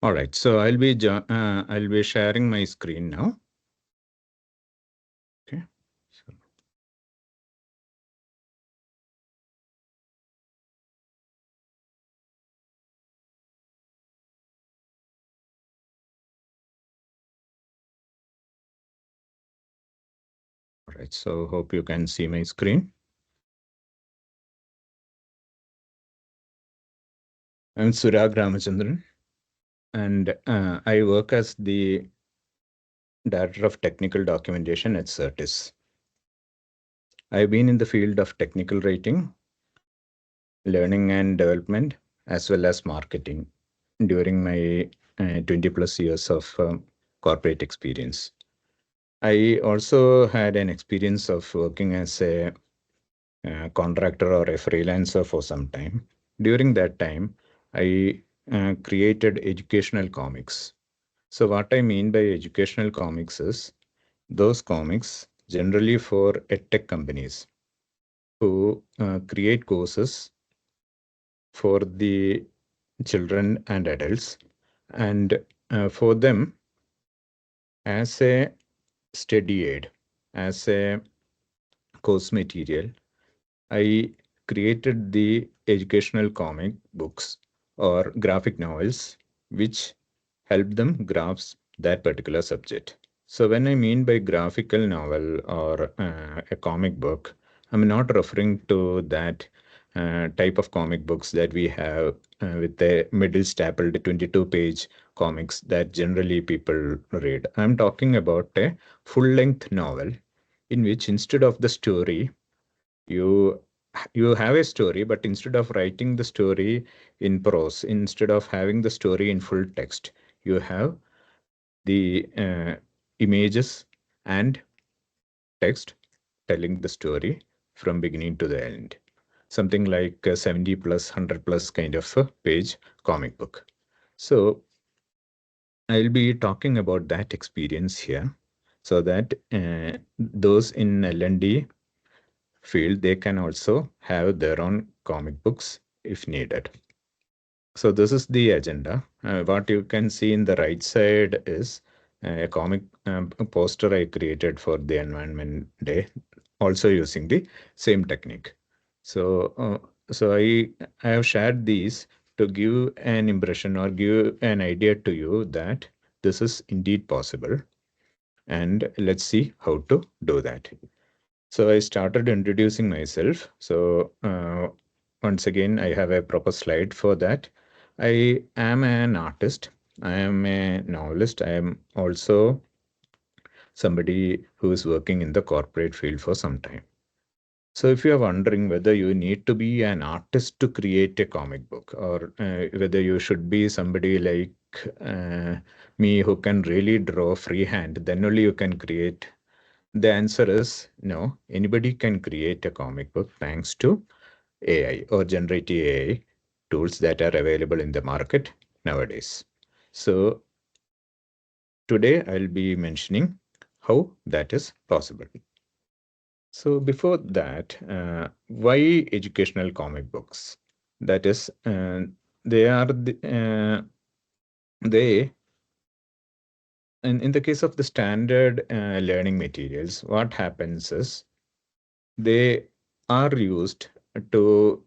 All right, so I'll be sharing my screen now. Okay. So, all right, so hope you can see my screen. I'm Surag Ramachandran, and I work as the Director of Technical Documentation at Certes. I've been in the field of technical writing, learning and development, as well as marketing during my 20 plus years of corporate experience. I also had an experience of working as a contractor or a freelancer for some time. During that time, I created educational comics. So, what I mean by educational comics is those comics generally for edtech companies who create courses for the children and adults, and for them as a study aid, as a course material. I created the educational comic books or graphic novels which help them grasp that particular subject. So, when I mean by graphical novel or a comic book, I'm not referring to that type of comic books that we have with the middle stapled 22-page comics that generally people read. I'm talking about a full length novel in which instead of the story, you you have a story, but instead of writing the story in prose, instead of having the story in full text, you have the images and text telling the story from beginning to the end. Something like a 70 plus 100 plus kind of a page comic book. So I'll be talking about that experience here so that those in L&D field, they can also have their own comic books if needed. So this is the agenda. What you can see in the right side is a comic poster I created for the Environment Day, also using the same technique. So, I have shared these to give an impression or give an idea to you that this is indeed possible. And let's see how to do that. So I started introducing myself. So once again, I have a proper slide for that. I am an artist. I am a novelist. I am also somebody who is working in the corporate field for some time. So if you are wondering whether you need to be an artist to create a comic book or whether you should be somebody like uh, me who can really draw freehand, then only you can create. The answer is no. Anybody can create a comic book thanks to AI or generative AI tools that are available in the market nowadays. So today I'll be mentioning how that is possible. So before that, why educational comic books? That is, they are they in the case of the standard learning materials, what happens is they are used to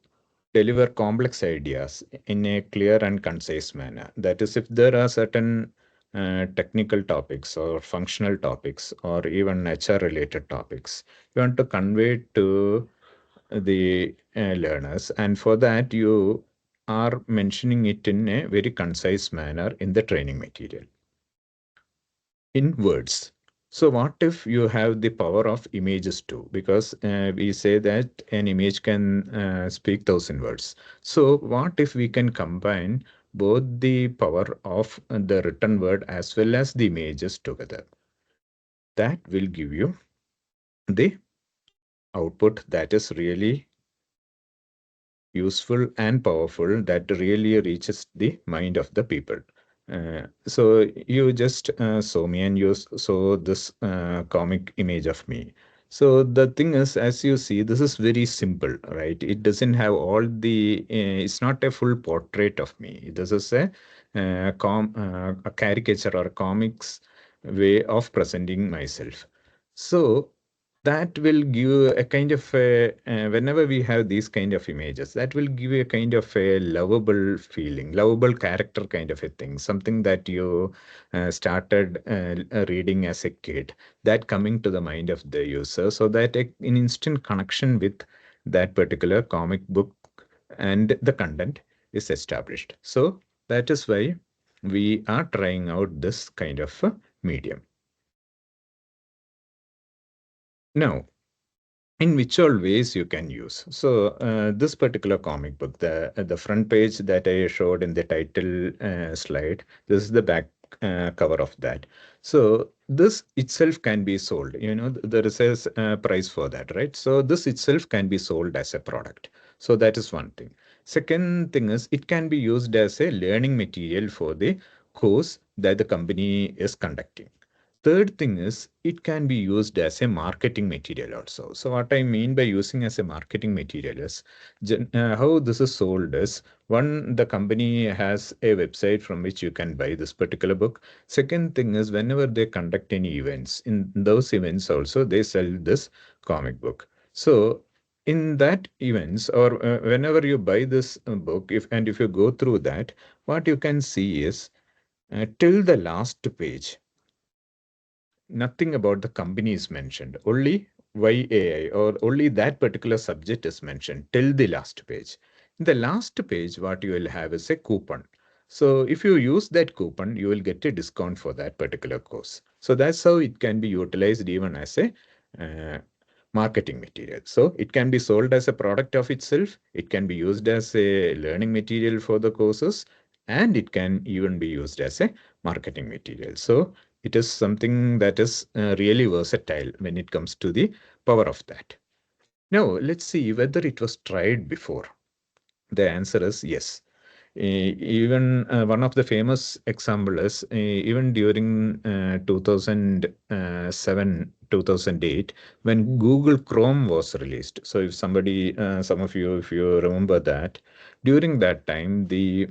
deliver complex ideas in a clear and concise manner. That is, if there are certain technical topics or functional topics or even HR related topics, you want to convey to the learners, and for that, you are mentioning it in a very concise manner in the training material in words. So what if you have the power of images too? Because we say that an image can speak 1,000 words. So what if we can combine both the power of the written word as well as the images together? That will give you the output that is really useful and powerful, that really reaches the mind of the people. So you just saw me and you saw this comic image of me. So the thing is, as you see, this is very simple, right? It doesn't have all the, it's not a full portrait of me. This is a a caricature or a comics way of presenting myself. So that will give a kind of whenever we have these kind of images, that will give you a kind of a lovable feeling, lovable character kind of a thing, something that you started reading as a kid, that coming to the mind of the user, so that an instant connection with that particular comic book and the content is established. So that is why we are trying out this kind of medium. Now, in which all ways you can use. So this particular comic book, the front page that I showed in the title slide, this is the back cover of that. So this itself can be sold. There is a price for that, right? So this itself can be sold as a product. So that is one thing. Second thing is it can be used as a learning material for the course that the company is conducting. Third thing is it can be used as a marketing material also. So what I mean by using as a marketing material is how this is sold is, one, the company has a website from which you can buy this particular book. Second thing is whenever they conduct any events, in those events also they sell this comic book. So in that events or whenever you buy this book, if you go through that, what you can see is till the last page nothing about the company is mentioned. Only YAI or only that particular subject is mentioned till the last page. In the last page, what you will have is a coupon. So if you use that coupon, you will get a discount for that particular course. So that's how it can be utilized even as a uh, marketing material. So it can be sold as a product of itself. It can be used as a learning material for the courses, and it can even be used as a marketing material. So it is something that is really versatile when it comes to the power of that. Now, let's see whether it was tried before. The answer is yes. Even one of the famous example is even during 2007, 2008, when Google Chrome was released. So if somebody, some of you, if you remember that, during that time, the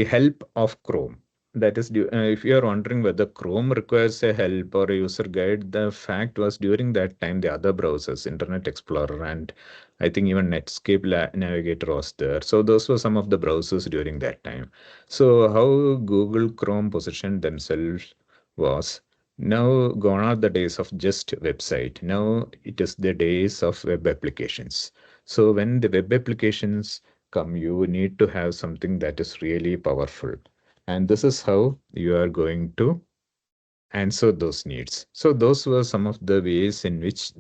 help of Chrome. That is, if you are wondering whether Chrome requires a help or a user guide, the fact was during that time the other browsers, Internet Explorer and I think even Netscape Navigator was there. So those were some of the browsers during that time. So how Google Chrome positioned themselves was, now gone are the days of just website. Now it is the days of web applications. So when the web applications come, you need to have something that is really powerful. And this is how you are going to answer those needs. So those were some of the ways in which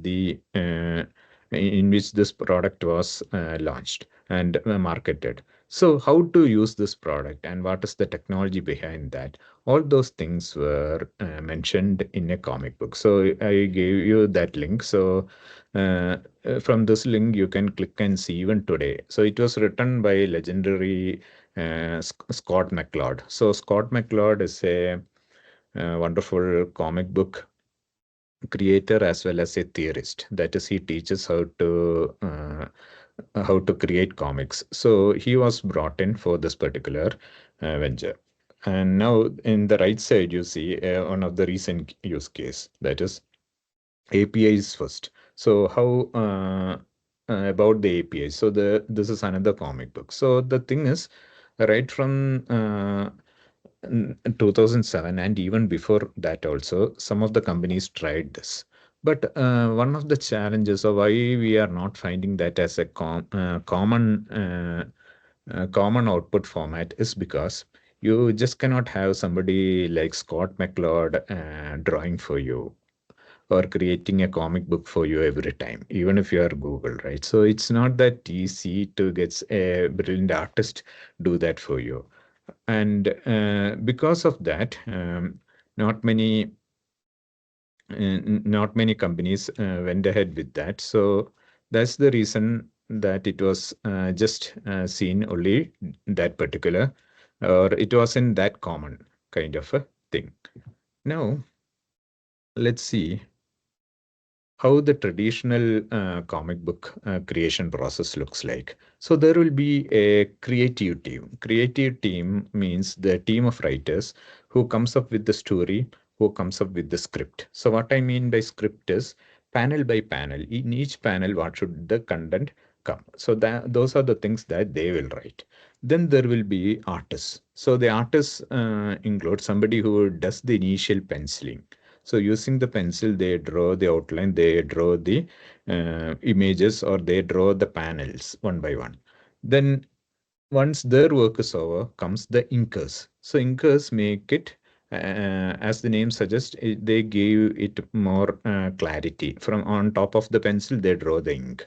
this product was launched and marketed. So how to use this product and what is the technology behind that? All those things were mentioned in a comic book. So I gave you that link. So from this link, you can click and see even today. So it was written by legendary Scott McCloud. So Scott McCloud is a wonderful comic book creator as well as a theorist. That is, he teaches how to create comics. So he was brought in for this particular venture. And now in the right side, you see one of the recent use case, that is APIs first. So how about the APIs? So this is another comic book. So the thing is, right from 2007 and even before that also, some of the companies tried this. But one of the challenges of why we are not finding that as a common output format is because you just cannot have somebody like Scott McCloud drawing for you or creating a comic book for you every time, even if you are Google, right? So it's not that easy to get a brilliant artist do that for you. And because of that, not many not many companies went ahead with that. So that's the reason that it was just seen only that particular, or it wasn't that common kind of a thing. Now, let's see. how the traditional comic book creation process looks like. So there will be a creative team. Creative team means the team of writers who comes up with the story, who comes up with the script. So what I mean by script is panel by panel. In each panel, what should the content come? So that those are the things that they will write. Then there will be artists. So the artists include somebody who does the initial penciling. So using the pencil, they draw the outline, they draw the images, or they draw the panels one by one. Then once their work is over, comes the inkers. So inkers make it, as the name suggests, they give it more clarity. From on top of the pencil, they draw the ink.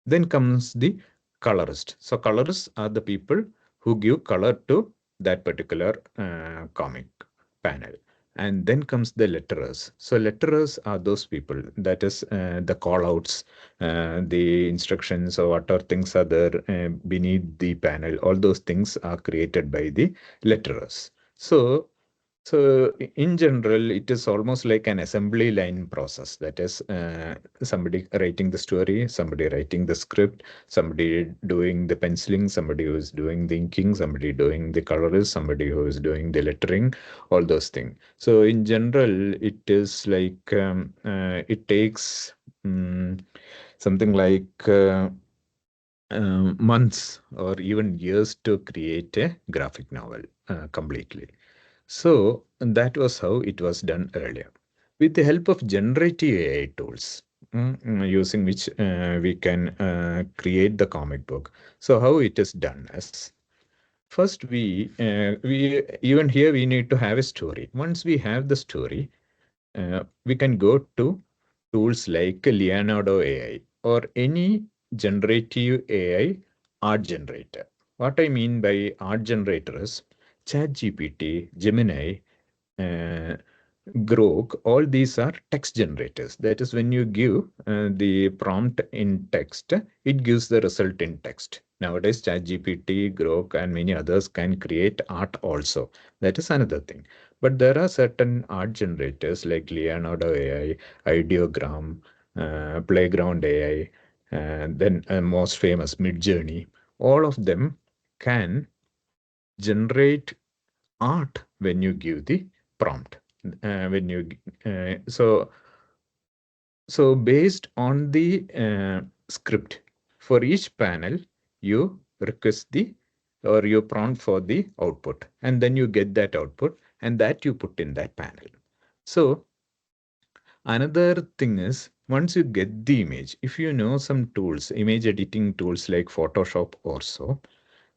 Then comes the colorist. So colorists are the people who give color to that particular comic panel. And then comes the letterers. So letterers are those people, that is the call outs, the instructions, or what are things are there beneath the panel. All those things are created by the letterers. So in general, it is almost like an assembly line process. That is, somebody writing the story, somebody writing the script, somebody doing the penciling, somebody who is doing the inking, somebody doing the colorist, somebody who is doing the lettering, all those things. So in general, it is like it takes something like months or even years to create a graphic novel completely. So that was how it was done earlier. With the help of generative AI tools, using which we can create the comic book. So how it is done is, first we even here we need to have a story. Once we have the story, we can go to tools like Leonardo AI or any generative AI art generator. What I mean by art generator is ChatGPT, Gemini, uh, Grok, all these are text generators. That is, when you give the prompt in text, it gives the result in text. Nowadays, ChatGPT, Grok, and many others can create art also. That is another thing. But there are certain art generators like Leonardo AI, Ideogram, Playground AI, and then most famous Midjourney. All of them can generate art when you give the prompt. When you so based on the script for each panel, you request the or you prompt for the output, and then you get that output, and that you put in that panel. So another thing is, once you get the image, if you know some tools, image editing tools like Photoshop or so,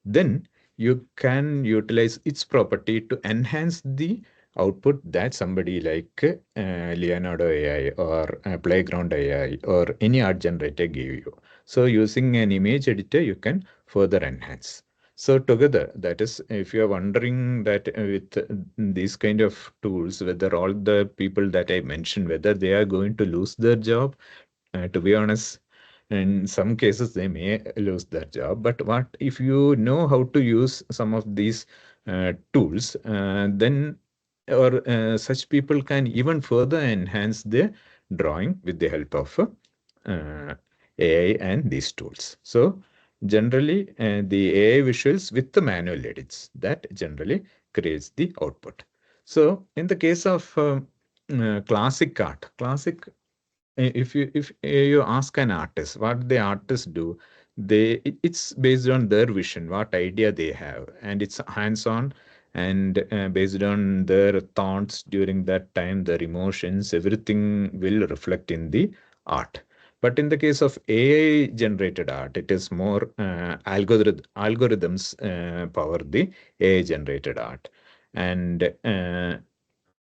then you can utilize its property to enhance the output that somebody like Leonardo AI or Playground AI or any art generator give you. So using an image editor, you can further enhance. So together, that is, if you are wondering that with these kind of tools, whether all the people that I mentioned, whether they are going to lose their job, to be honest, in some cases they may lose their job. But what if you know how to use some of these tools, then or such people can even further enhance their drawing with the help of AI and these tools. So generally, the AI visuals with the manual edits that generally creates the output. So in the case of classic art, classic if you ask an artist what the artists do, it's based on their vision, what idea they have, and it's hands-on, and based on their thoughts during that time, their emotions, everything will reflect in the art. But in the case of AI generated art, it is more algorithms power the AI generated art, and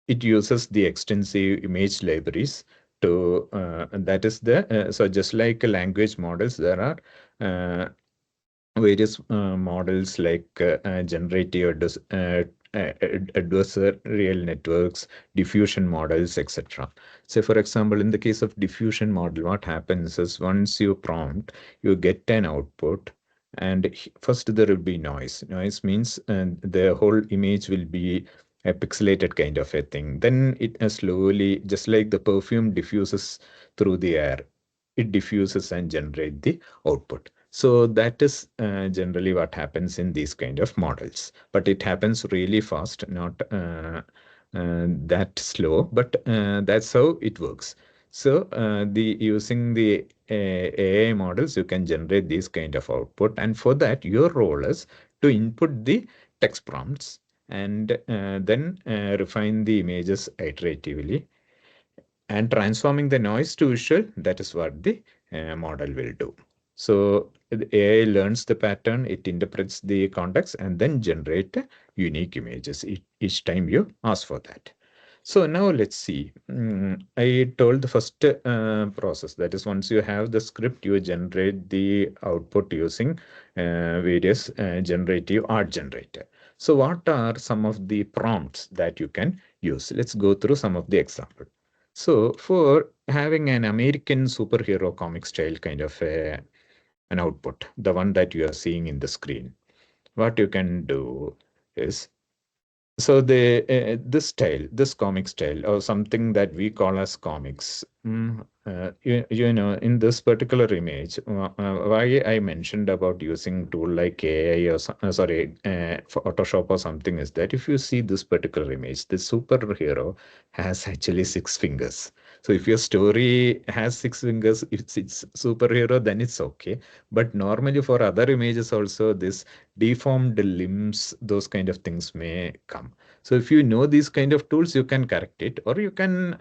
it uses the extensive image libraries to that is the so just like language models, there are various models like generative adversarial networks, diffusion models, etc. So for example, in the case of diffusion model, what happens is once you prompt, you get an output, and first there will be noise. Noise means the whole image will be a pixelated kind of a thing. Then it slowly, just like the perfume diffuses through the air, it diffuses and generate the output. So that is generally what happens in these kind of models. But it happens really fast, not that slow, but that's how it works. So the using the AI models, you can generate these kind of output, and for that your role is to input the text prompts and then refine the images iteratively and transforming the noise to visual. That is what the model will do. So the AI learns the pattern, it interprets the context, and then generate unique images each time you ask for that. So now let's see. I told the first process, that is once you have the script, you generate the output using various generative art generator. So what are some of the prompts that you can use? Let's go through some of the examples. So for having an American superhero comic style kind of an output, the one that you are seeing in the screen, what you can do is, so the this style, this comic style, or something that we call as comics, you know, in this particular image, why I mentioned about using tool like AI or sorry, Photoshop or something is that if you see this particular image, the superhero has actually 6 fingers. So if your story has 6 fingers, if it's superhero, then it's okay. But normally for other images also, this deformed limbs, those kind of things may come. So if you know these kind of tools, you can correct it, or you can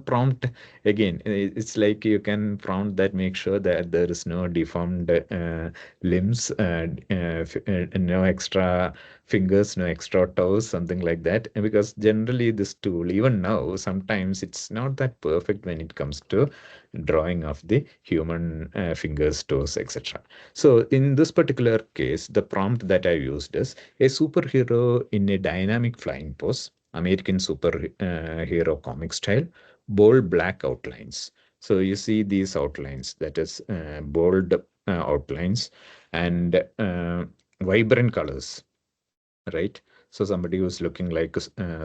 prompt again. It's like you can prompt that, make sure that there is no deformed limbs, no extra fingers, no extra toes, something like that. And because generally this tool, even now, sometimes it's not that perfect when it comes to drawing of the human fingers, toes, etc. So in this particular case, the prompt that I used is a superhero in a dynamic flying pose, American superhero comic style, bold black outlines. So you see these outlines, that is bold outlines and vibrant colors, right? So somebody who's looking like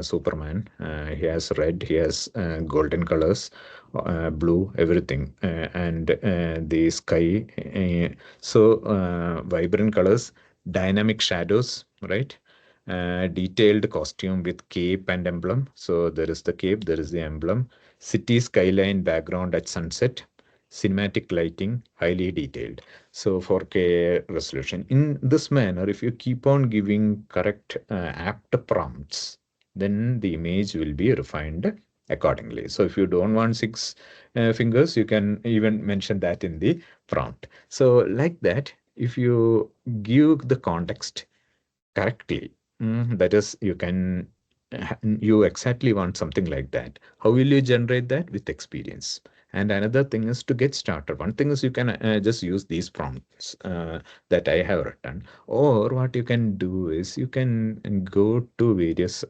Superman, he has red, he has golden colors, blue, everything, and the sky. Vibrant colors, dynamic shadows, right? Detailed costume with cape and emblem. So there is the cape, there is the emblem. City skyline background at sunset. Cinematic lighting, highly detailed. So 4K resolution. In this manner, if you keep on giving correct apt prompts, then the image will be refined accordingly. So if you don't want 6 fingers, you can even mention that in the prompt. So like that, if you give the context correctly, that is, you can you exactly want something like that. How will you generate that? With experience. And another thing is to get started. One thing is you can just use these prompts that I have written. Or what you can do is you can go to various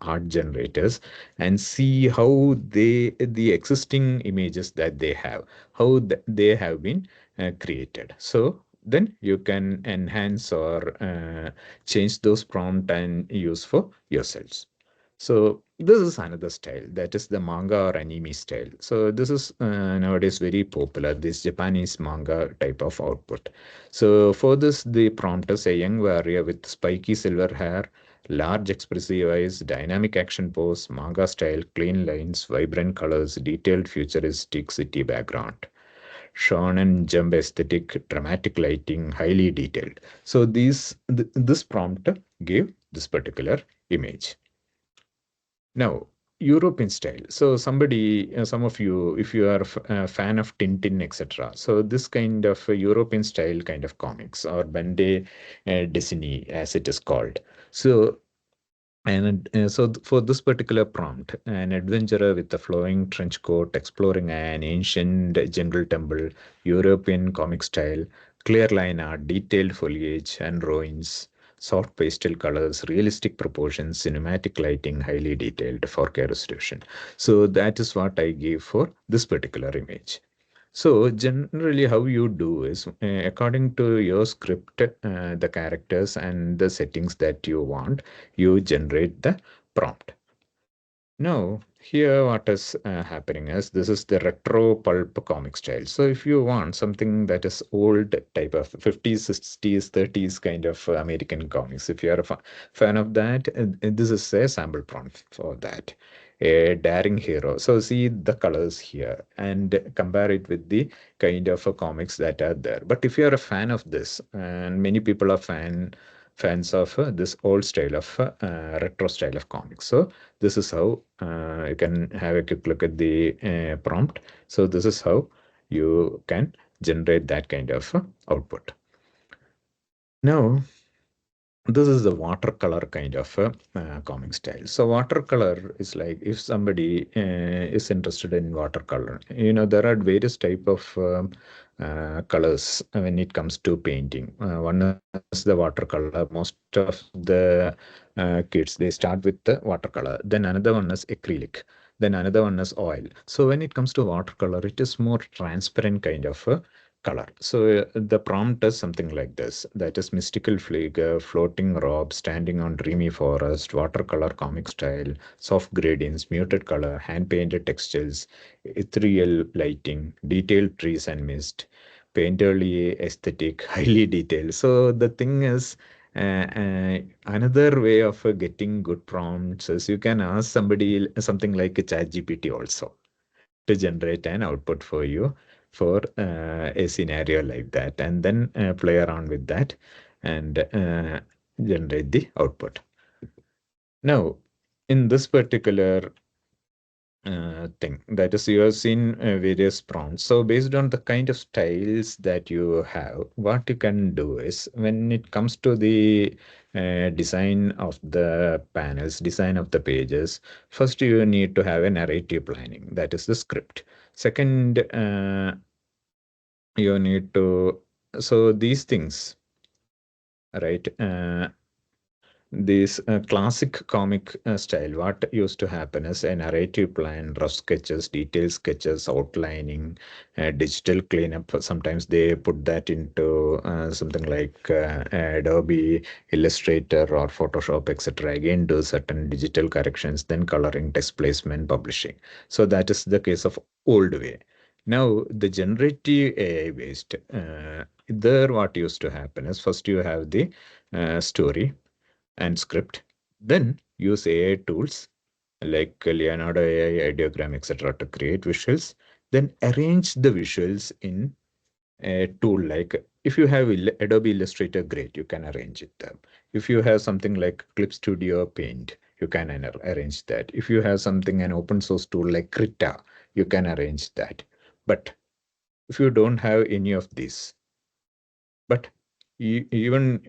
art generators and see how the existing images that they have, how they have been created. So then you can enhance or change those prompt and use for yourselves. So this is another style, that is the manga or anime style. So this is nowadays very popular, this Japanese manga type of output. So for this, the prompt is a young warrior with spiky silver hair, large expressive eyes, dynamic action pose, manga style, clean lines, vibrant colors, detailed futuristic city background, shonen jump aesthetic, dramatic lighting, highly detailed. So this prompt gave this particular image. Now, European style. So somebody, some of you, if you are a fan of Tintin, etc. So this kind of European style kind of comics or Bande Disney, as it is called. So for this particular prompt, an adventurer with a flowing trench coat exploring an ancient jungle temple, European comic style, clear line art, detailed foliage and ruins, soft pastel colors, realistic proportions, cinematic lighting, highly detailed 4K resolution. So that is what I gave for this particular image. So generally how you do is according to your script, the characters and the settings that you want, you generate the prompt. Now, here what is happening is this is the retro pulp comic style. So if you want something that is old type of 50s, 60s, 30s kind of American comics, if you are a fan of that, this is a sample prompt for that. A daring hero. So see the colors here and compare it with the kind of comics that are there. But if you are a fan of this, and many people are fans of this old style of retro style of comics. So this is how you can have a quick look at the prompt. So this is how you can generate that kind of output. Now, this is the watercolor kind of comic style. So watercolor is like if somebody is interested in watercolor, there are various type of colors when it comes to painting. One is the watercolor. Most of the kids, they start with the watercolor. Then another one is acrylic. Then another one is oil. So when it comes to watercolor, it is more transparent kind of color. So the prompt is something like this. That is mystical figure, floating robe, standing on dreamy forest, watercolor comic style, soft gradients, muted color, hand-painted textures, ethereal lighting, detailed trees and mist, painterly aesthetic, highly detailed. So the thing is, another way of getting good prompts is you can ask somebody something like a chat GPT also to generate an output for you for a scenario like that, and then play around with that and generate the output. Now, in this particular thing, that is, you have seen various prompts. So based on the kind of styles that you have, what you can do is when it comes to the design of the panels, design of the pages, first you need to have a narrative planning, that is the script. Second, you need to, so these things, right? This classic comic style, what used to happen is a narrative plan, rough sketches, detailed sketches, outlining, digital cleanup. Sometimes they put that into something like Adobe Illustrator or Photoshop, etc. Again, do certain digital corrections, then coloring, text placement, publishing. So that is the case of old way. Now, the generative AI based, there what used to happen is first you have the story and script. Then use AI tools like Leonardo AI, Ideogram, etc. to create visuals. Then arrange the visuals in a tool like if you have Adobe Illustrator, great, you can arrange it there. If you have something like Clip Studio Paint, you can arrange that. If you have something, an open source tool like Krita, you can arrange that. But if you don't have any of these, but even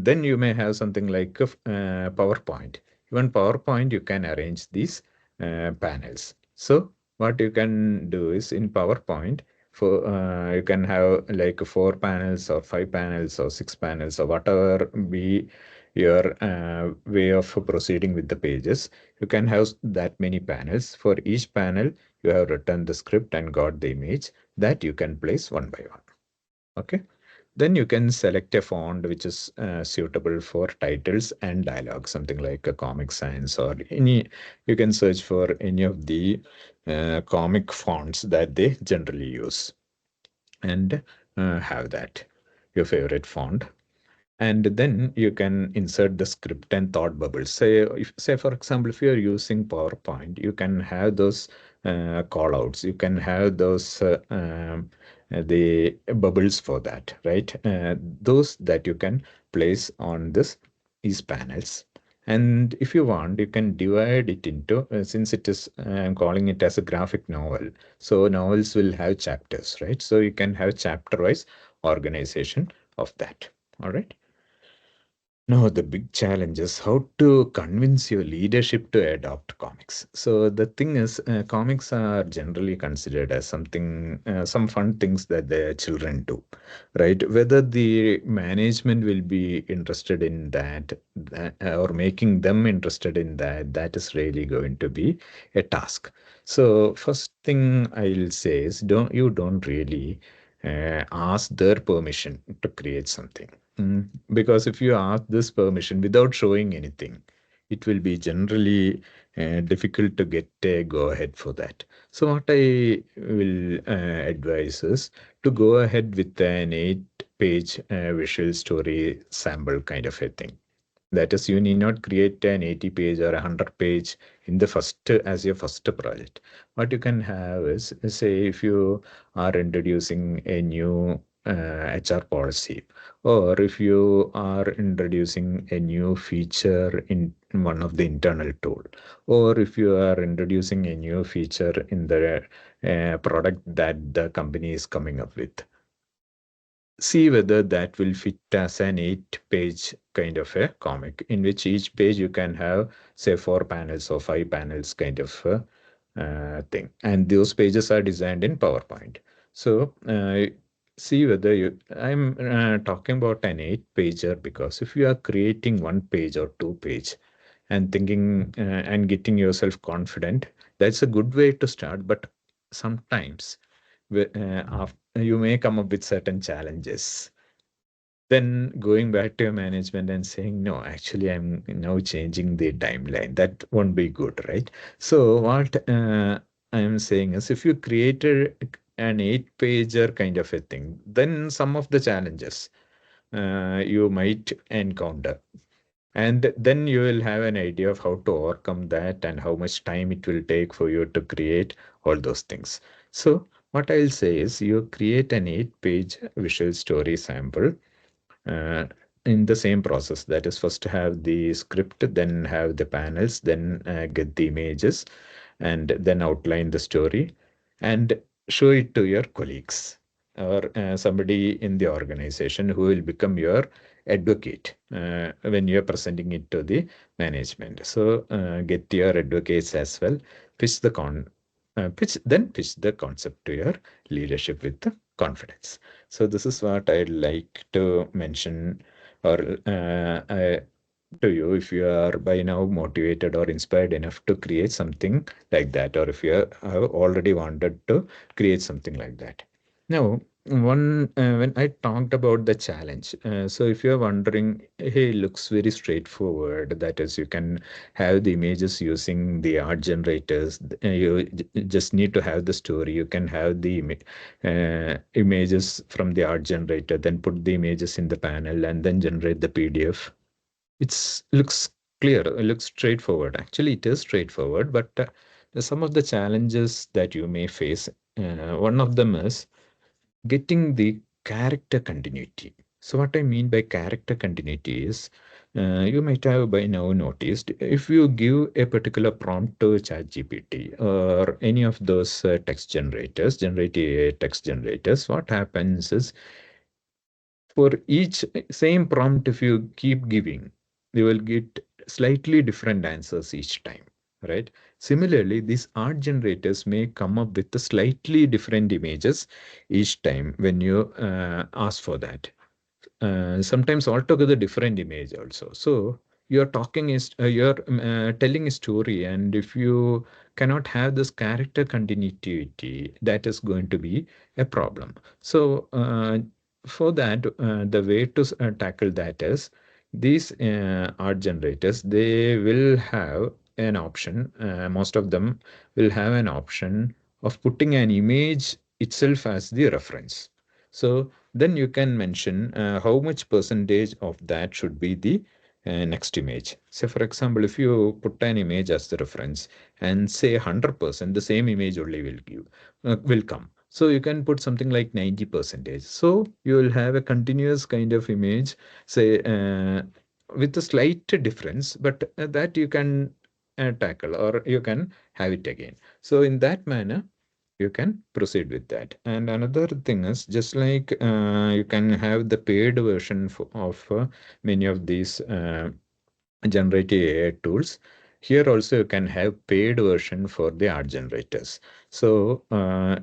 then you may have something like PowerPoint. Even PowerPoint, you can arrange these panels. So what you can do is in PowerPoint, for you can have like 4 panels or 5 panels or 6 panels or whatever be your way of proceeding with the pages. You can have that many panels. For each panel, you have written the script and got the image that you can place one by one. Okay. Then you can select a font which is suitable for titles and dialogue, something like a Comic Sans or any, you can search for any of the comic fonts that they generally use and have that, your favorite font. And then you can insert the script and thought bubbles. Say for example, if you are using PowerPoint, you can have those call outs. You can have those the bubbles for that, right? Those that you can place on these panels. And if you want, you can divide it into, since it is, I'm calling it as a graphic novel. So novels will have chapters, right? So you can have chapter-wise organization of that. All right. No, the big challenge is how to convince your leadership to adopt comics. So the thing is, comics are generally considered as something, some fun things that the children do, right? Whether the management will be interested in that, or making them interested in that, that is really going to be a task. So first thing I'll say is, don't really ask their permission to create something. Because if you ask this permission without showing anything, it will be generally difficult to get a go ahead for that. So what I will advise is to go ahead with an 8-page visual story sample kind of a thing. That is, you need not create an 80-page or a 100-page in the first as your first project. What you can have is, say, if you are introducing a new HR policy, or if you are introducing a new feature in one of the internal tool, or if you are introducing a new feature in the product that the company is coming up with, see whether that will fit as an 8-page kind of a comic, in which each page you can have, say, 4 panels or 5 panels kind of thing. And those pages are designed in PowerPoint. So see whether I'm talking about an 8-pager because if you are creating 1 page or 2 page and thinking and getting yourself confident, that's a good way to start. But sometimes you may come up with certain challenges. Then going back to your management and saying, no, actually, I'm now changing the timeline. That won't be good, right? So what I'm saying is, if you created an 8-pager kind of a thing, then some of the challenges you might encounter. And then you will have an idea of how to overcome that and how much time it will take for you to create all those things. So what I'll say is you create an 8-page visual story sample uh, in the same process. That is, first have the script, then have the panels, then get the images, and then outline the story and show it to your colleagues or somebody in the organization who will become your advocate when you're presenting it to the management. So get your advocates as well, pitch the pitch the concept to your leadership with the confidence. So this is what I'd like to mention or to you if you are by now motivated or inspired enough to create something like that, or if you have already wanted to create something like that. Now, when I talked about the challenge, so if you're wondering, hey, looks very straightforward. That is, you can have the images using the art generators. You just need to have the story. You can have the images from the art generator, then put the images in the panel, and then generate the PDF. It looks clear, it looks straightforward. Actually, it is straightforward, but some of the challenges that you may face, one of them is getting the character continuity. So what I mean by character continuity is, you might have by now noticed, if you give a particular prompt to ChatGPT or any of those text generators, generative AI text generators, what happens is for each same prompt, if you keep giving, you will get slightly different answers each time, right? Similarly, these art generators may come up with the slightly different images each time when you ask for that. Sometimes altogether different image also. So you're talking is you're telling a story, and if you cannot have this character continuity, that is going to be a problem. So for that, the way to tackle that is these art generators, they will have an option. Most of them will have an option of putting an image itself as the reference. So then you can mention how much percentage of that should be the next image. Say, for example, if you put an image as the reference and say 100%, the same image only will come. So you can put something like 90%. So you will have a continuous kind of image, say, with a slight difference, but that you can tackle or you can have it again. So in that manner, you can proceed with that. And another thing is, just like you can have the paid version of many of these generative AI tools. Here also you can have paid version for the art generators. So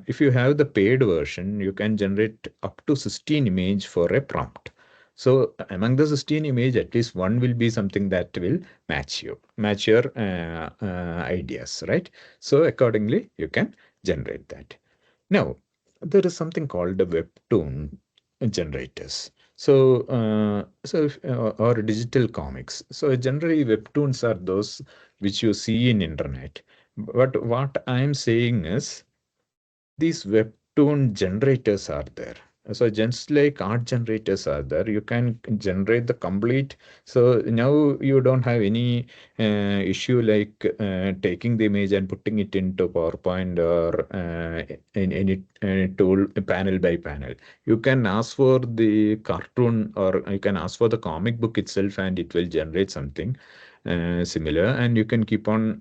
if you have the paid version, you can generate up to 16 image for a prompt. So among the 16 image, at least one will be something that will match your ideas, right? So accordingly, you can generate that. Now, there is something called the webtoon generators. Or digital comics. So generally, webtoons are those which you see in internet. But what I'm saying is these webtoon generators are there. So just like art generators are there, you can generate the complete. So now you don't have any issue like taking the image and putting it into PowerPoint or in any tool panel by panel. You can ask for the cartoon or you can ask for the comic book itself and it will generate something similar, and you can keep on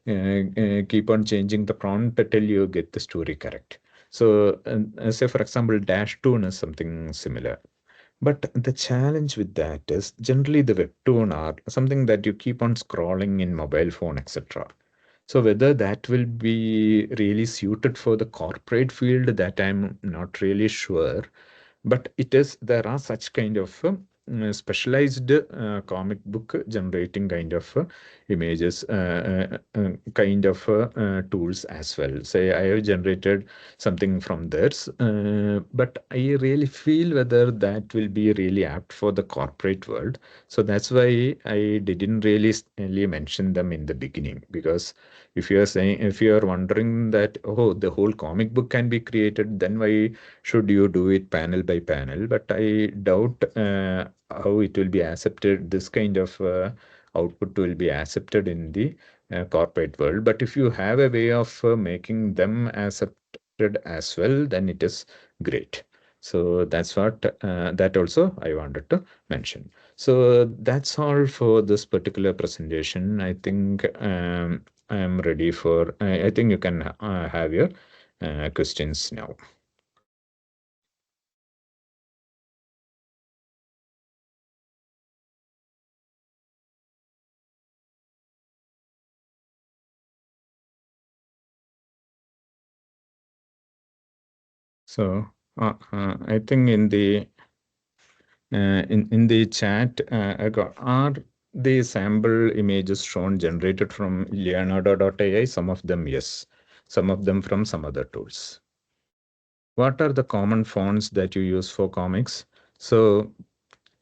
changing the prompt till you get the story correct. So say for example dash tune is something similar, but the challenge with that is generally the webtoon are something that you keep on scrolling in mobile phone, etc. So whether that will be really suited for the corporate field, that I'm not really sure. But it is, there are such kind of specialized comic book generating kind of images, kind of tools as well. Say I have generated something from theirs, but I really feel whether that will be really apt for the corporate world. So that's why I didn't really mention them in the beginning, because if you are wondering that, oh, the whole comic book can be created, then why should you do it panel by panel? But I doubt how it will be accepted. This kind of output will be accepted in the corporate world. But if you have a way of making them accepted as well, then it is great. So that's what that also I wanted to mention. So that's all for this particular presentation. I think I am ready for. I think you can have your questions now. So I think in the chat, I got, are the sample images shown generated from Leonardo.ai? Some of them, yes. Some of them from some other tools. What are the common fonts that you use for comics? So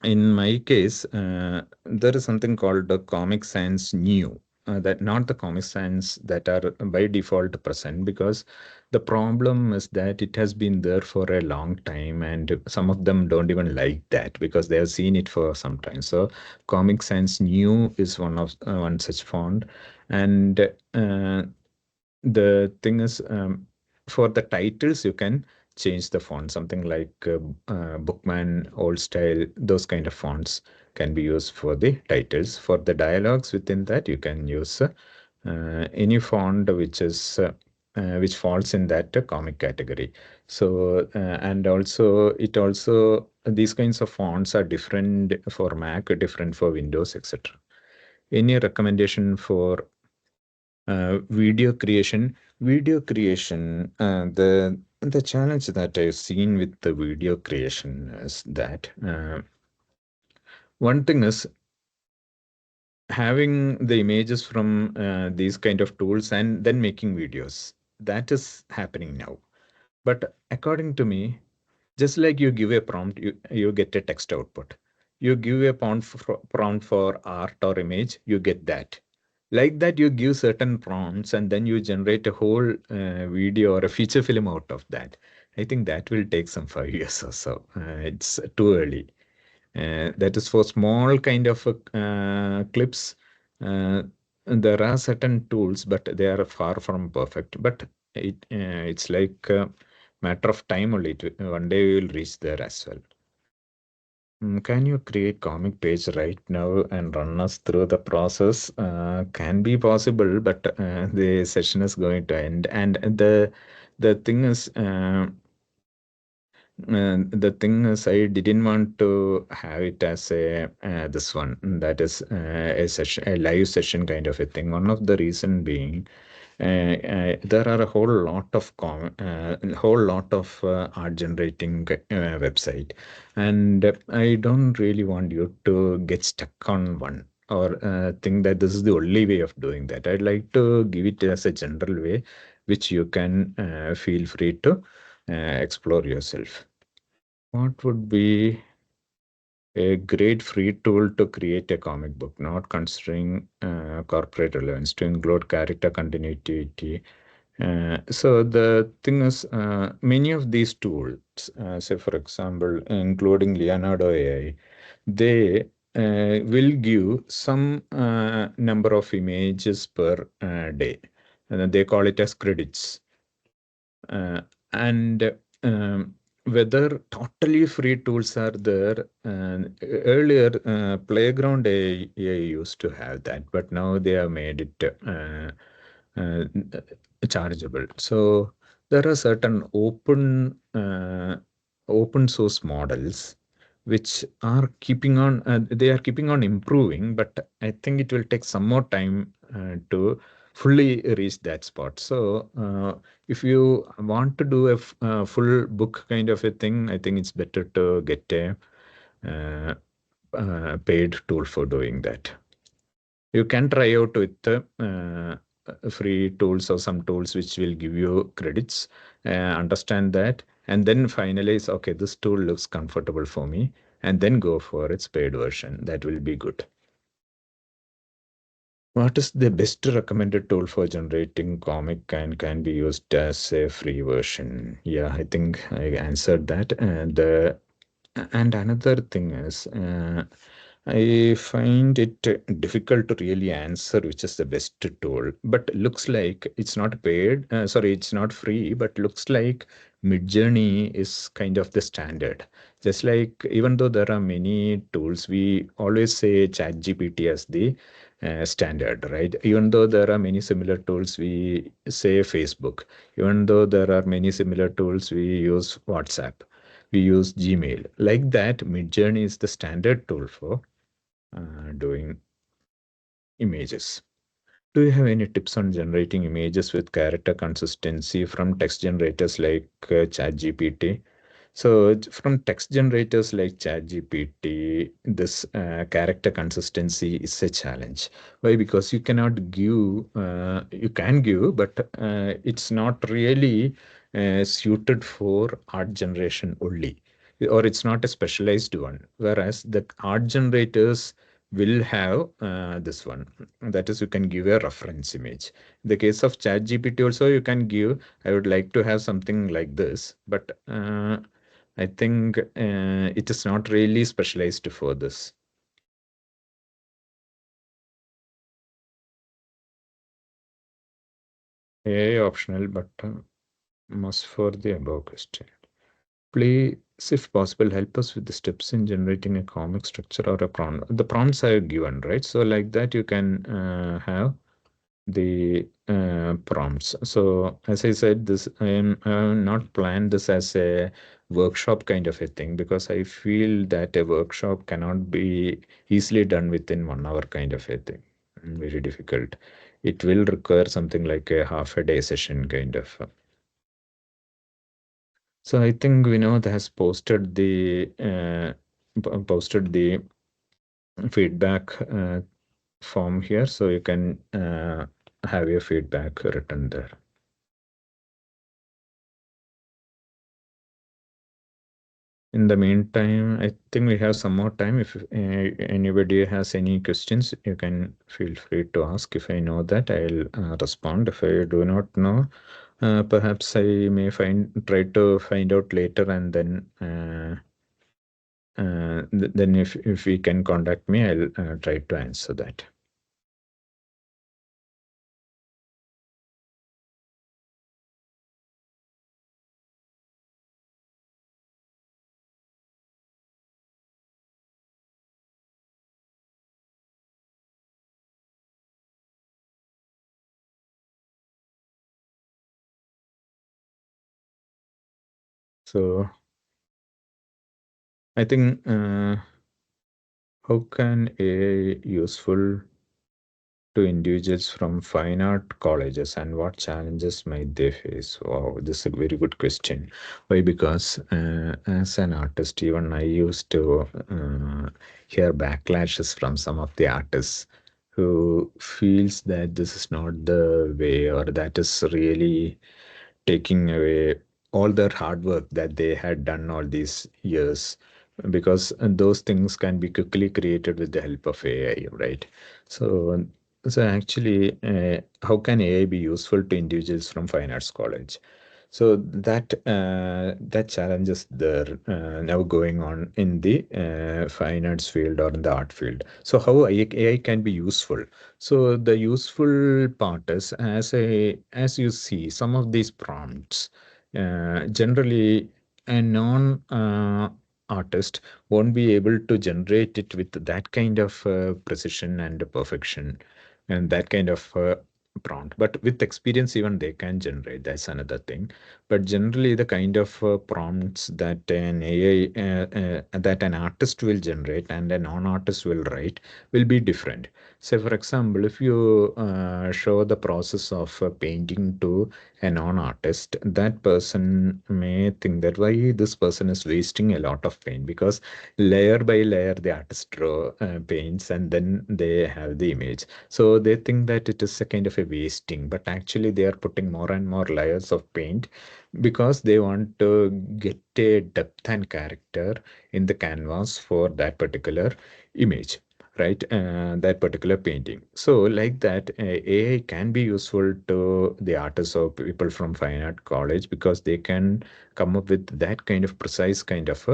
in my case, there is something called the Comic Sans New. That not the Comic Sans that are by default present, because the problem is that it has been there for a long time, and some of them don't even like that because they have seen it for some time. So Comic Sans New is one such font, and the thing is, for the titles, you can change the font. Something like Bookman, Old Style, those kind of fonts can be used for the titles. For the dialogues within that, you can use any font which falls in that comic category. So and also it also these kinds of fonts are different for Mac, different for Windows, etc. Any recommendation for video creation, the challenge that I've seen with the video creation is that one thing is having the images from these kind of tools and then making videos. That is happening now. But according to me, just like you give a prompt, you get a text output. You give a prompt for art or image, you get that. Like that, you give certain prompts and then you generate a whole video or a feature film out of that. I think that will take some 5 years or so. It's too early. That is for small kind of clips. Uh, there are certain tools, but they are far from perfect. But it's like a matter of time only. One day we will reach there as well. Can you create comic page right now and run us through the process? Can be possible, but the session is going to end. And the thing is, I didn't want to have it as a this one that is a session, a live session kind of a thing. One of the reason being there are a whole lot of art generating website, and I don't really want you to get stuck on one or think that this is the only way of doing that. I'd like to give it as a general way which you can feel free to explore yourself. What would be a great free tool to create a comic book, not considering corporate relevance, to include character continuity. So the thing is, many of these tools, say for example, including Leonardo AI, they will give some number of images per day. And they call it as credits. And whether totally free tools are there, earlier Playground AI used to have that, but now they have made it uh, chargeable. So there are certain open source models which are keeping on, they are keeping on improving, but I think it will take some more time to fully reach that spot. So if you want to do a full book kind of a thing, I think it's better to get uh, paid tool for doing that. You can try out with free tools or some tools which will give you credits, understand that, and then finalize, okay, this tool looks comfortable for me, and then go for its paid version. That will be good. What is the best recommended tool for generating comic and can be used as a free version? Yeah, I think I answered that. And another thing is, I find it difficult to really answer which is the best tool. But looks like it's not paid. Sorry, it's not free. But looks like Midjourney is kind of the standard. Just like even though there are many tools, we always say ChatGPT as the standard, right? Even though there are many similar tools, we say Facebook. Even though there are many similar tools, we use WhatsApp, we use Gmail. Like that, Midjourney is the standard tool for doing images. Do you have any tips on generating images with character consistency from text generators like ChatGPT? So from text generators like ChatGPT, this character consistency is a challenge. Why? Because you cannot give, you can give, but it's not really suited for art generation only, or it's not a specialized one. Whereas the art generators will have this one. That is, you can give a reference image. In the case of ChatGPT also, you can give, I would like to have something like this, but I think it is not really specialized for this. AI optional, but must for the above question. Please, if possible, help us with the steps in generating a comic structure or a prompt. The prompts are given, right? So like that, you can have the prompts. So as I said, this I am not planned this as a workshop kind of a thing because I feel that a workshop cannot be easily done within 1 hour kind of a thing. Very difficult. It will require something like a half a day session kind of. So I think Vinod has posted the feedback form here, so you can have your feedback written there. In the meantime, I think we have some more time. If anybody has any questions, you can feel free to ask. If I know that, I'll respond. If I do not know, perhaps I may try to find out later, and then then if we can contact me, I'll try to answer that. So I think how can AI useful to individuals from fine art colleges and what challenges might they face? Wow, this is a very good question. Why? Because as an artist, even I used to hear backlashes from some of the artists who feels that this is not the way or that is really taking away all their hard work that they had done all these years because those things can be quickly created with the help of AI, right? So, so actually, how can AI be useful to individuals from fine arts college? So that challenge is there now going on in the fine arts field or in the art field. So how AI can be useful? So the useful part is as you see some of these prompts, generally a non artist won't be able to generate it with that kind of precision and perfection and that kind of prompt. But with experience, even they can generate. That's another thing. But generally, the kind of prompts that an AI, that an artist will generate and a non-artist will write will be different. Say, for example, if you show the process of painting to a non-artist, that person may think that why this person is wasting a lot of paint, because layer by layer the artist draw paints and then they have the image. So they think that it is a kind of a wasting, but actually they are putting more and more layers of paint because they want to get a depth and character in the canvas for that particular image, right? That particular painting. So like that, AI can be useful to the artists or people from fine art college because they can come up with that kind of precise kind of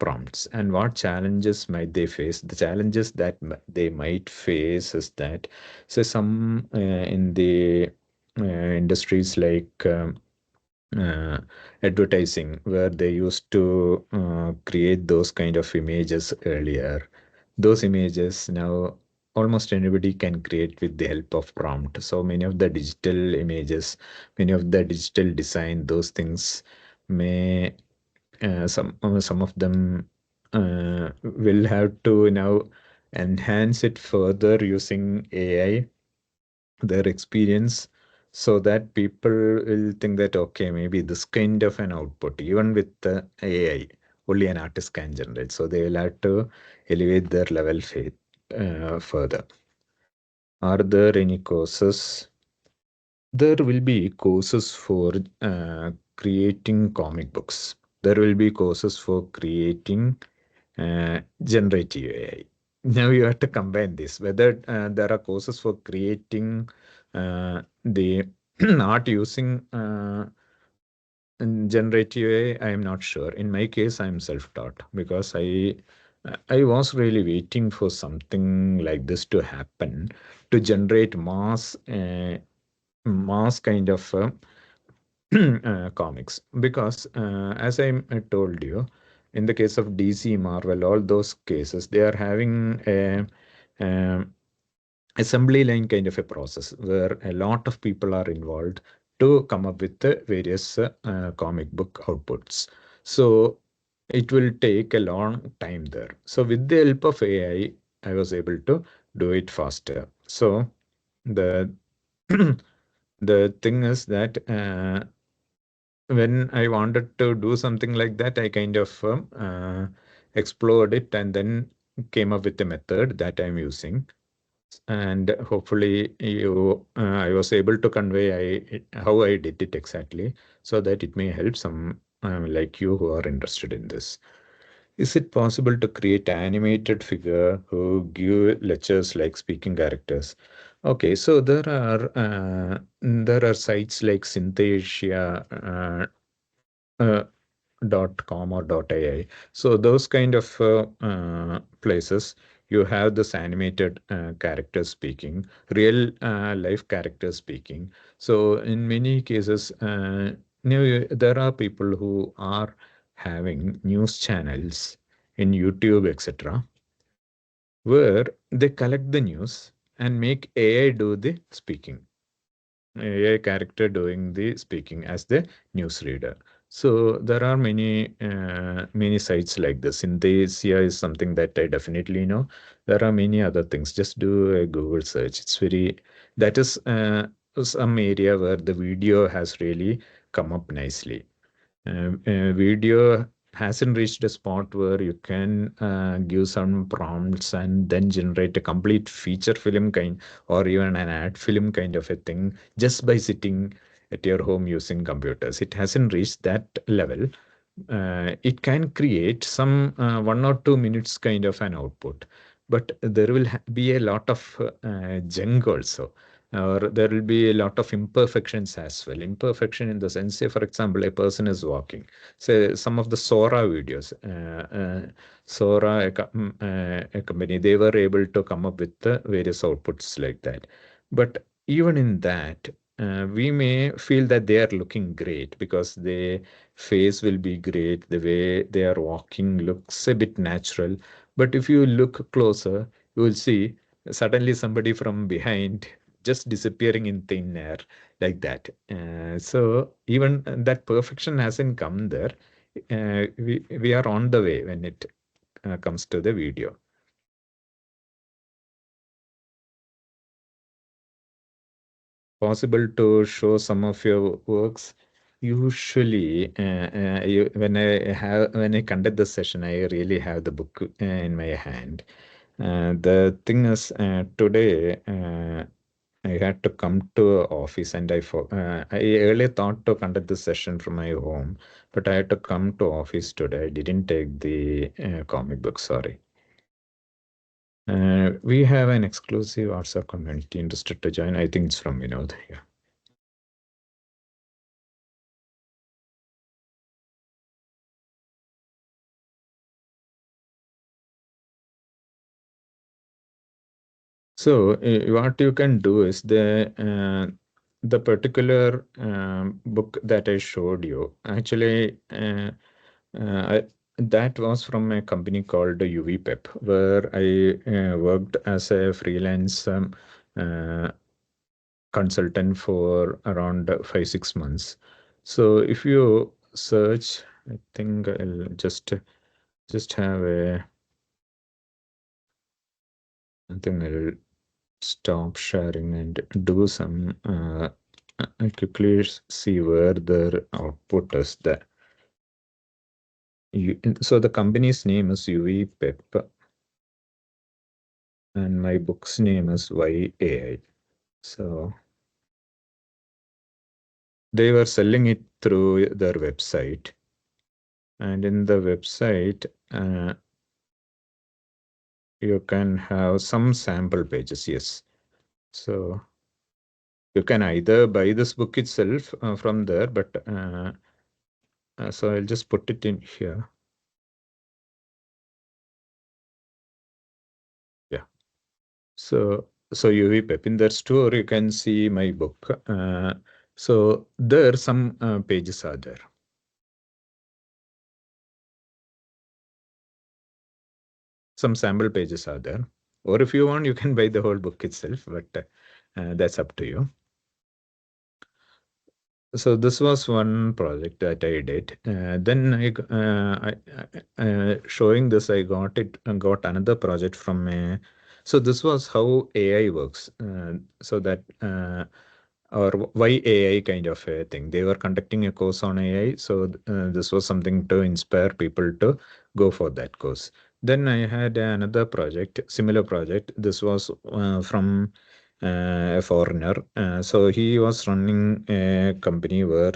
prompts. And what challenges might they face? The challenges that they might face is that, so some in the industries like advertising, where they used to create those kind of images earlier. Those images now almost anybody can create with the help of prompt. So many of the digital images, many of the digital design, those things may some of them will have to now enhance it further using AI, their experience, so that people will think that okay, maybe this kind of an output even with the AI only an artist can generate. So they will have to elevate their level faith further. Are there any courses? There will be courses for creating comic books. There will be courses for creating generative AI. Now you have to combine this. Whether there are courses for creating the art using generative AI, I am not sure. In my case, I am self-taught because I was really waiting for something like this to happen to generate mass kind of comics. Because as I told you, in the case of DC, Marvel, all those cases, they are having a assembly line kind of a process where a lot of people are involved to come up with the various comic book outputs. So it will take a long time there. So with the help of AI, I was able to do it faster. So the the thing is that when I wanted to do something like that, I kind of explored it and then came up with a method that I'm using. And hopefully I was able to convey how I did it exactly, so that it may help some like you who are interested in this. Is it possible to create animated figure who give lectures like speaking characters? Okay, so there are sites like Synthesia .com or .ai. So those kind of places, you have this animated characters speaking, real life characters speaking. So in many cases, there are people who are having news channels in YouTube, etc., where they collect the news and make AI do the speaking. AI character doing the speaking as the newsreader. So there are many sites like this. Synthesia is something that I definitely know. There are many other things. Just do a Google search. It's very that is some area where the video has really come up nicely. Video hasn't reached a spot where you can give some prompts and then generate a complete feature film kind or even an ad film kind of a thing just by sitting at your home using computers. It hasn't reached that level, it can create some 1 or 2 minutes kind of an output, but there will be a lot of junk also, or there will be a lot of imperfections as well. Imperfection in the sense, say, for example, a person is walking. Say, some of the Sora videos, Sora, a company, they were able to come up with the various outputs like that. But even in that, we may feel that they are looking great because their face will be great, the way they are walking looks a bit natural. But if you look closer, you will see suddenly somebody from behind just disappearing in thin air like that. So even that perfection hasn't come there. We are on the way when it comes to the video. Possible to show some of your works? Usually, when I conduct the session, I really have the book in my hand. The thing is, today I had to come to office, and I earlier thought to conduct the session from my home, but I had to come to office today. I didn't take the comic book. Sorry. We have an exclusive WhatsApp community interested to join. I think it's from Vinod. Yeah. So what you can do is the particular book that I showed you. Actually, that was from a company called UVPEP, where I worked as a freelance uh, consultant for around 5-6 months. So if you search, I think I'll just have a. I think I'll stop sharing and do some I quickly see where the output is there. So the company's name is UVPEP and my book's name is YAI. So they were selling it through their website, and in the website you can have some sample pages. Yes. So you can either buy this book itself from there, but so I'll just put it in here. Yeah. So UVPEP, in that store, you can see my book. So there some pages are there. Some sample pages are there. Or if you want, you can buy the whole book itself, but that's up to you. So this was one project that I did. Then showing this, I got another project from a. So this was how AI works. So that or why AI kind of a thing. They were conducting a course on AI, so this was something to inspire people to go for that course. Then I had another project, similar project. This was from a foreigner. So he was running a company uh,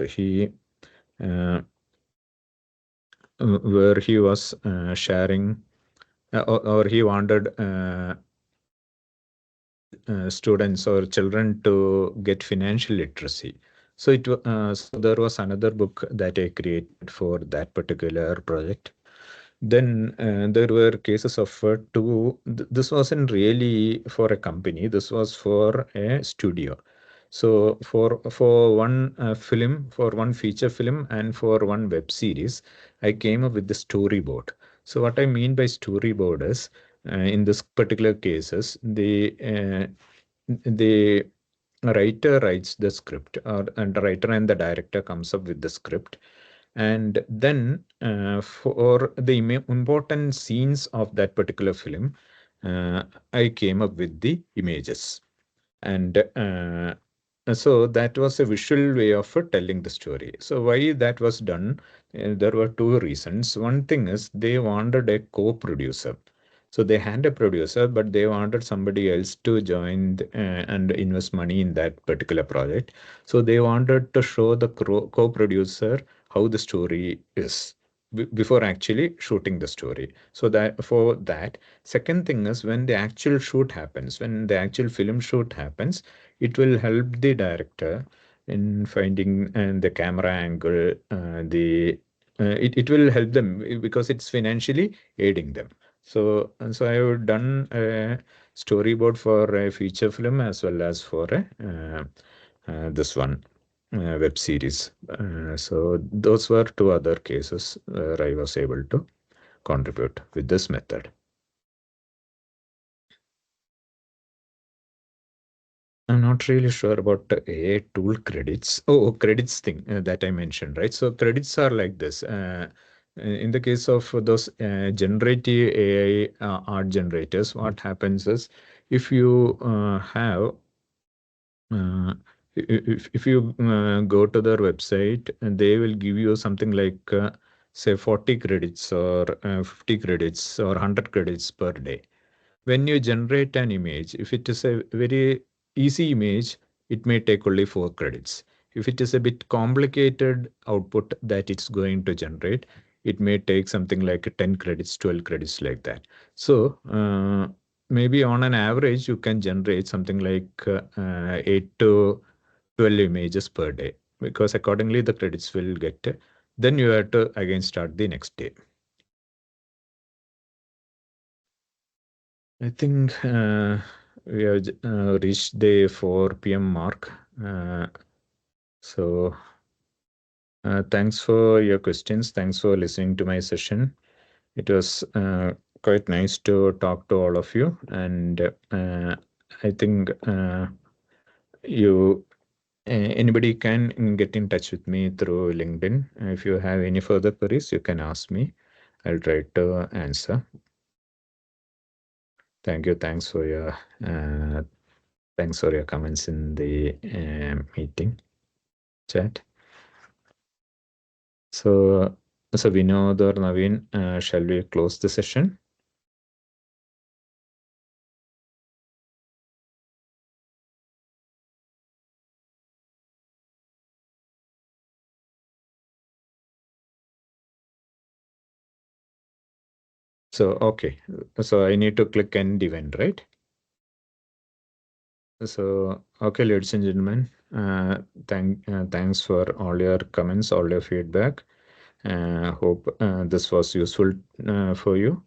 where he was sharing or he wanted students or children to get financial literacy. So there was another book that I created for that particular project. Then there were cases of two. This wasn't really for a company. This was for a studio. So for one film, for one feature film, and for one web series, I came up with the storyboard. So what I mean by storyboard is, in this particular cases, the writer writes the script, and the writer and the director comes up with the script, and then for the important scenes of that particular film, I came up with the images, and so that was a visual way of telling the story. So why that was done? There were two reasons. One thing is they wanted a co-producer. So they had a producer, but they wanted somebody else to join and invest money in that particular project. So they wanted to show the co-producer how the story is. before actually shooting the story. So that for that, second thing is when the actual shoot happens, when the actual film shoot happens, it will help the director in finding the camera angle, it will help them because it's financially aiding them. So I have done a storyboard for a feature film as well as for a this one web series. So those were two other cases where I was able to contribute with this method. I'm not really sure about the AI tool credits. Oh, credits thing that I mentioned, right? So credits are like this. In the case of those generative AI art generators, what happens is if you have Uh, if you go to their website, and they will give you something like say 40 credits or 50 credits or 100 credits per day. When you generate an image, if it is a very easy image, it may take only 4 credits. If it is a bit complicated output that it's going to generate, it may take something like 10 credits, 12 credits like that. So maybe on an average, you can generate something like 8 to 12 images per day, because accordingly the credits will get, then you have to again start the next day. I think we have reached the 4 p.m. mark. So thanks for your questions. Thanks for listening to my session. It was quite nice to talk to all of you. And I think you anybody can get in touch with me through LinkedIn. If you have any further queries, you can ask me. I'll try to answer. Thank you. Thanks for your comments in the meeting chat. So, Vinod or Naveen, shall we close the session? So, okay. So I need to click end event, right? So, okay, ladies and gentlemen, thanks for all your comments, all your feedback. Hope this was useful for you.